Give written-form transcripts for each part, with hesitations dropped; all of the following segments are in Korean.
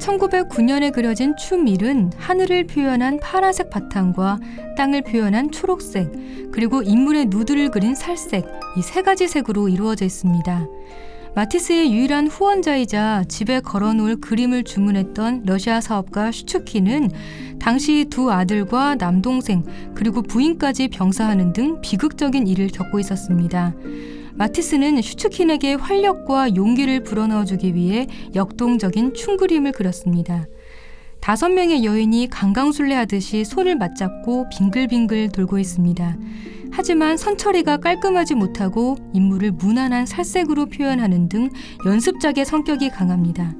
1909년에 그려진 춤일은 하늘을 표현한 파란색 바탕과 땅을 표현한 초록색, 그리고 인물의 누드를 그린 살색, 이 세 가지 색으로 이루어져 있습니다. 마티스의 유일한 후원자이자 집에 걸어놓을 그림을 주문했던 러시아 사업가 슈츠킨은 당시 두 아들과 남동생 그리고 부인까지 병사하는 등 비극적인 일을 겪고 있었습니다. 마티스는 슈츠킨에게 활력과 용기를 불어넣어주기 위해 역동적인 춤 그림을 그렸습니다. 5명의 여인이 강강술래하듯이 손을 맞잡고 빙글빙글 돌고 있습니다. 하지만 선처리가 깔끔하지 못하고 인물을 무난한 살색으로 표현하는 등 연습작의 성격이 강합니다.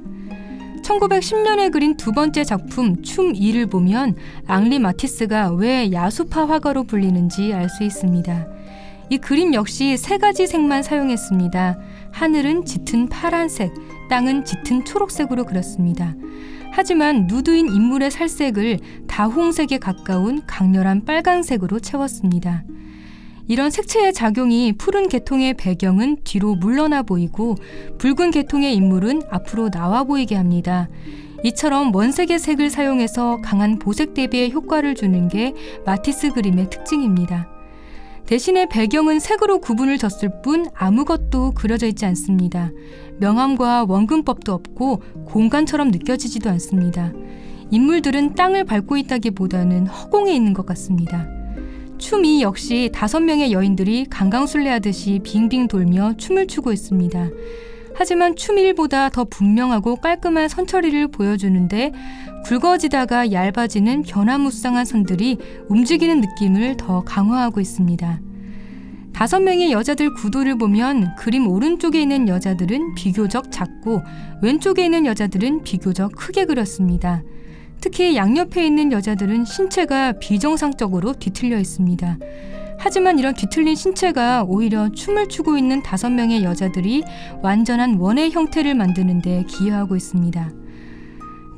1910년에 그린 두 번째 작품 춤 2를 보면 앙리 마티스가 왜 야수파 화가로 불리는지 알 수 있습니다. 이 그림 역시 세 가지 색만 사용했습니다. 하늘은 짙은 파란색, 땅은 짙은 초록색으로 그렸습니다. 하지만 누드인 인물의 살색을 다홍색에 가까운 강렬한 빨강색으로 채웠습니다. 이런 색채의 작용이 푸른 계통의 배경은 뒤로 물러나 보이고 붉은 계통의 인물은 앞으로 나와 보이게 합니다. 이처럼 원색의 색을 사용해서 강한 보색 대비의 효과를 주는 게 마티스 그림의 특징입니다. 대신에 배경은 색으로 구분을 졌을 뿐 아무것도 그려져 있지 않습니다. 명암과 원근법도 없고 공간처럼 느껴지지도 않습니다. 인물들은 땅을 밟고 있다기보다는 허공에 있는 것 같습니다. 춤 2 역시 5명의 여인들이 강강술래하듯이 빙빙 돌며 춤을 추고 있습니다. 하지만 춤 1보다 더 분명하고 깔끔한 선처리를 보여주는데 굵어지다가 얇아지는 변화무쌍한 선들이 움직이는 느낌을 더 강화하고 있습니다. 5명의 여자들 구도를 보면 그림 오른쪽에 있는 여자들은 비교적 작고 왼쪽에 있는 여자들은 비교적 크게 그렸습니다. 특히 양옆에 있는 여자들은 신체가 비정상적으로 뒤틀려 있습니다. 하지만 이런 뒤틀린 신체가 오히려 춤을 추고 있는 5명의 여자들이 완전한 원의 형태를 만드는 데 기여하고 있습니다.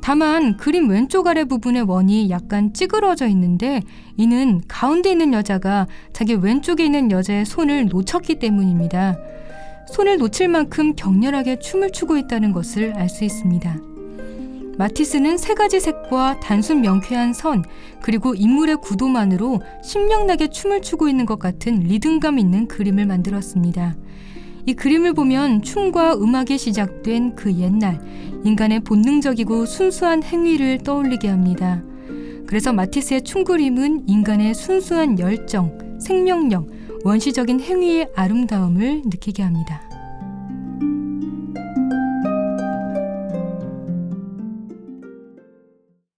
다만 그림 왼쪽 아래 부분의 원이 약간 찌그러져 있는데 이는 가운데 있는 여자가 자기 왼쪽에 있는 여자의 손을 놓쳤기 때문입니다. 손을 놓칠 만큼 격렬하게 춤을 추고 있다는 것을 알 수 있습니다. 마티스는 세 가지 색과 단순 명쾌한 선, 그리고 인물의 구도만으로 신명나게 춤을 추고 있는 것 같은 리듬감 있는 그림을 만들었습니다. 이 그림을 보면 춤과 음악이 시작된 그 옛날, 인간의 본능적이고 순수한 행위를 떠올리게 합니다. 그래서 마티스의 춤 그림은 인간의 순수한 열정, 생명력, 원시적인 행위의 아름다움을 느끼게 합니다.